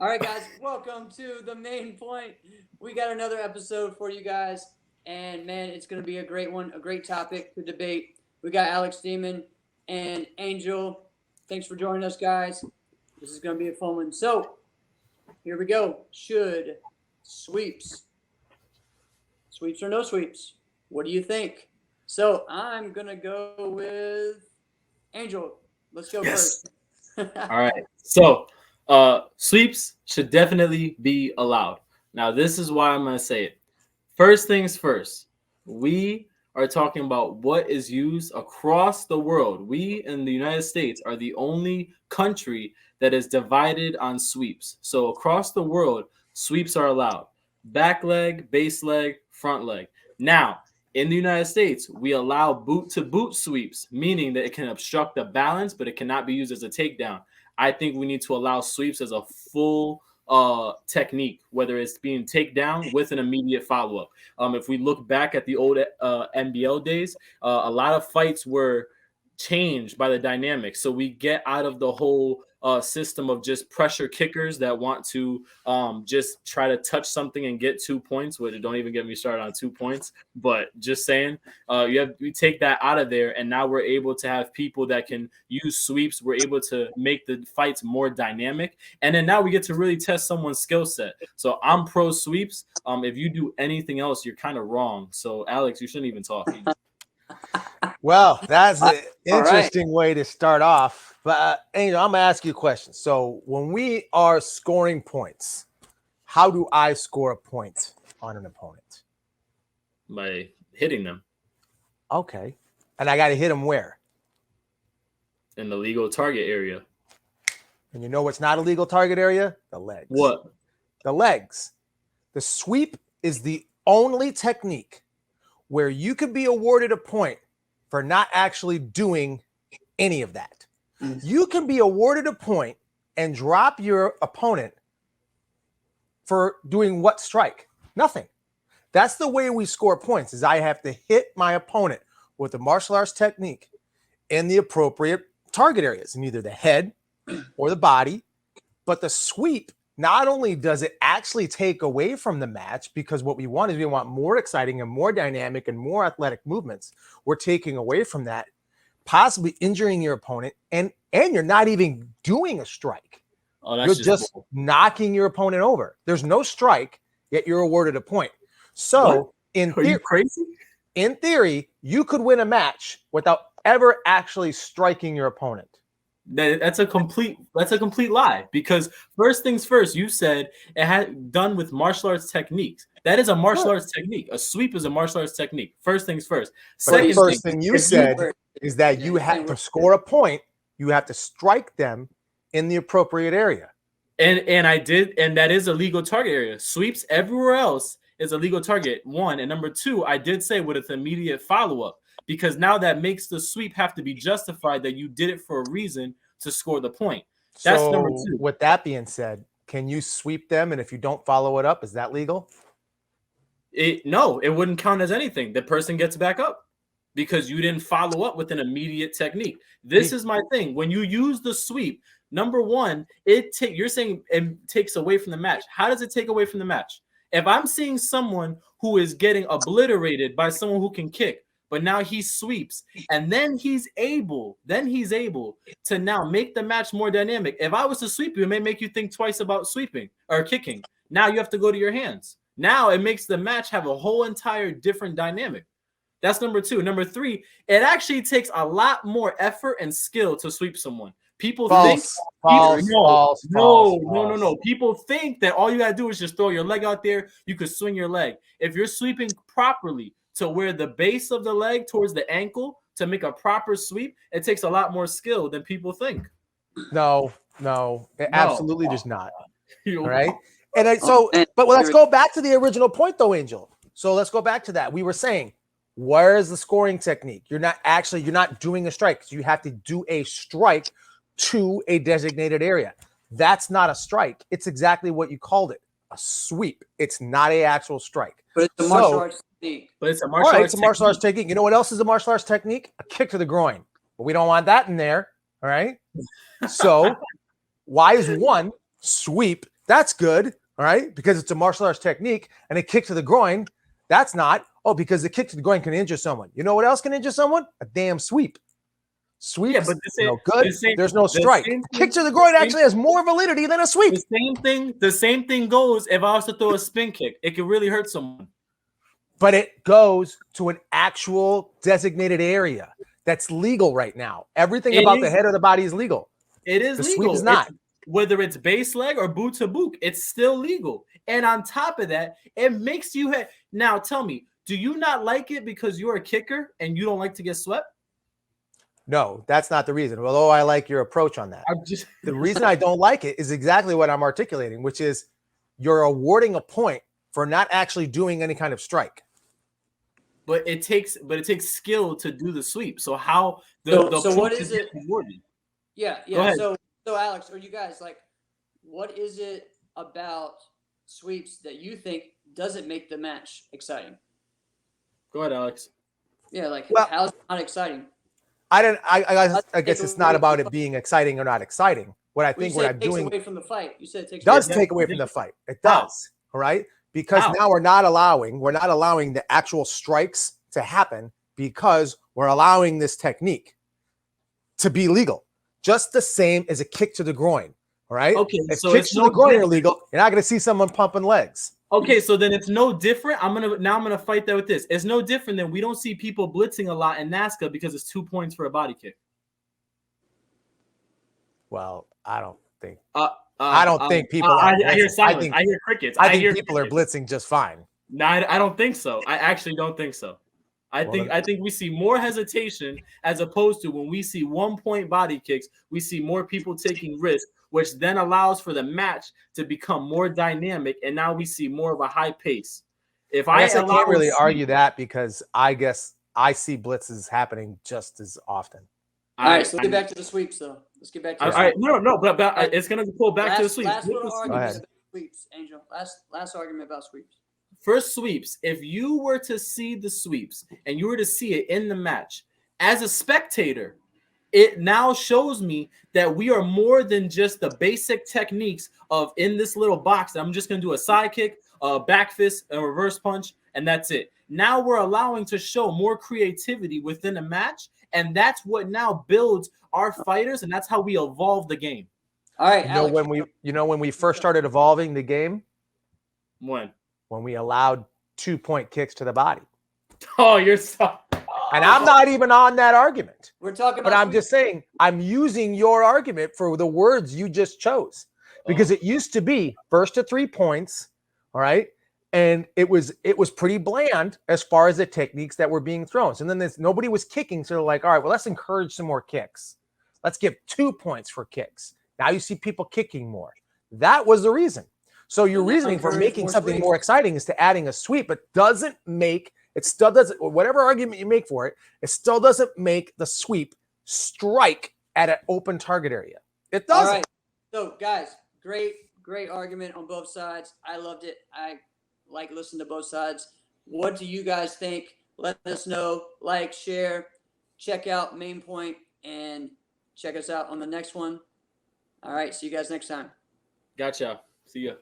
All right, guys, welcome to the main point. We got another episode for you guys, and man, it's going to be a great one, a great topic to debate. We got Alex Demon and Angel. Thanks for joining us, guys. This is going to be a fun one. So, here we go. Should sweeps or no sweeps? What do you think? So, I'm going to go with Angel. Let's go first. All right. So, sweeps should definitely be allowed. Now, this is why I'm going to say it. First things first, we are talking about what is used across the world. We in the United States are the only country that is divided on sweeps. So, across the world, sweeps are allowed. Back leg, base leg, front leg. Now, in the United States, we allow boot to boot sweeps, meaning that it can obstruct the balance, but it cannot be used as a takedown. I think we need to allow sweeps as a full technique, whether it's being takedown with an immediate follow-up. If we look back at the old NBL days, a lot of fights were changed by the dynamics. So we get out of the whole system of just pressure kickers that want to just try to touch something and get 2 points, which don't even get me started on 2 points. But just saying, we take that out of there, and now we're able to have people that can use sweeps. We're able to make the fights more dynamic, and then now we get to really test someone's skill set. So I'm pro sweeps. If you do anything else, you're kind of wrong. So Alex, you shouldn't even talk. Well, that's an interesting way to start off. But Angel, I'm gonna ask you a question. So when we are scoring points, how do I score a point on an opponent? By hitting them. Okay. And I got to hit them where? In the legal target area. And you know what's not a legal target area? The legs. What? The legs. The sweep is the only technique where you could be awarded a point for not actually doing any of that. You can be awarded a point and drop your opponent for doing what strike? Nothing. That's the way we score points, is I have to hit my opponent with a martial arts technique in the appropriate target areas, in either the head or the body. But the sweep, not only does it actually take away from the match, because what we want is we want more exciting and more dynamic and more athletic movements. We're taking away from that, possibly injuring your opponent, and you're not even doing a strike. Oh, that's you're just knocking your opponent over. There's no strike, yet you're awarded a point. So Are you crazy? In theory, you could win a match without ever actually striking your opponent. That's a complete lie, because first things first, you said it had done with martial arts techniques. That is a martial arts technique. A sweep is a martial arts technique. First things first. Second thing you said is that you have to score a point. You have to strike them in the appropriate area. And I did, and that is a legal target area. Sweeps everywhere else is a legal target, one. And number two, I did say with an immediate follow-up, because now that makes the sweep have to be justified that you did it for a reason to score the point. That's so, number two. With that being said, can you sweep them? And if you don't follow it up, is that legal? No, it wouldn't count as anything. The person gets back up because you didn't follow up with an immediate technique. This is my thing. When you use the sweep, number one, you're saying it takes away from the match. How does it take away from the match? If I'm seeing someone who is getting obliterated by someone who can kick, but now he sweeps, and then he's able to now make the match more dynamic. If I was to sweep you, it may make you think twice about sweeping or kicking. Now you have to go to your hands. Now it makes the match have a whole entire different dynamic. That's number two. Number three, it actually takes a lot more effort and skill to sweep someone. People think no. People think that all you gotta do is just throw your leg out there. You could swing your leg. If you're sweeping properly to where the base of the leg towards the ankle to make a proper sweep, it takes a lot more skill than people think. No, it absolutely does not. All right. And but let's go back to the original point though, Angel. So let's go back to that. We were saying, where is the scoring technique? You're not doing a strike. You have to do a strike to a designated area. That's not a strike. It's exactly what you called it, a sweep. It's not an actual strike. But it's a martial arts technique. But it's a martial arts technique. You know what else is a martial arts technique? A kick to the groin. But we don't want that in there. All right. So why is one sweep That's good. All right. Because it's a martial arts technique, and a kick to the groin. That's not. Oh, because the kick to the groin can injure someone. You know what else can injure someone? A damn sweep. Sweeps, Yeah, but good. There's no strike. Kick to the groin actually has more validity than a sweep. The same thing goes if I was to throw a spin kick. It could really hurt someone. But it goes to an actual designated area that's legal right now. Everything about the head of the body is legal. It is the legal. Sweep is not. Whether it's base leg or boot to boot, it's still legal. And on top of that, it makes you hit. Now, tell me, do you not like it because you're a kicker and you don't like to get swept? No, that's not the reason. Although I like your approach on that. The reason I don't like it is exactly what I'm articulating, which is you're awarding a point for not actually doing any kind of strike. But it takes skill to do the sweep. So how so what is it? Rewarded? Yeah. So Alex, or you guys, like, what is it about sweeps that you think doesn't make the match exciting? Go ahead, Alex. Yeah, like, how's it not exciting? I guess it's not about it being exciting or not exciting. What I think what I'm doing away from the fight. You said it takes does take away from the fight. It does. All right. Because now we're not allowing the actual strikes to happen because we're allowing this technique to be legal. Just the same as a kick to the groin. All right. Okay. If so kicks to the groin are illegal, you're not going to see someone pumping legs. Okay, so then it's no different. I'm gonna fight that with this. It's no different than we don't see people blitzing a lot in NASCAR because it's 2 points for a body kick. Well, I don't think. I don't think people. I hear silence. I hear crickets. I think people are blitzing just fine. No, I don't think so. I actually don't think so. I think we see more hesitation as opposed to when we see 1 point body kicks. We see more people taking risks, which then allows for the match to become more dynamic, and now we see more of a high pace. I can't really argue that because I guess I see blitzes happening just as often. All right, so let's get back to the sweeps, though. Let's get back to the sweeps. No, but it's going to pull back to the sweeps. Last argument about sweeps, Angel. Last argument about sweeps. First sweeps, if you were to see the sweeps and you were to see it in the match, as a spectator, it now shows me that we are more than just the basic techniques of in this little box. I'm just going to do a side kick, a back fist, a reverse punch, and that's it. Now we're allowing to show more creativity within a match, and that's what now builds our fighters, and that's how we evolve the game. All right, when we first started evolving the game, when we allowed 2 point kicks to the body. Oh, you're so. And I'm not even on that argument. We're talking about. But I'm just saying, I'm using your argument for the words you just chose, because it used to be first to 3 points, all right, and it was pretty bland as far as the techniques that were being thrown. So then nobody was kicking, so they're like, all right, well, let's encourage some more kicks. Let's give 2 points for kicks. Now you see people kicking more. That was the reason. So your reasoning for making something more exciting is to adding a sweep, but it still doesn't, whatever argument you make for it, it still doesn't make the sweep strike at an open target area. It doesn't. All right. So, guys, great argument on both sides. I loved it. I like listening to both sides. What do you guys think? Let us know. Like, share, check out MAiN Point, and check us out on the next one. All right. See you guys next time. Gotcha. See ya.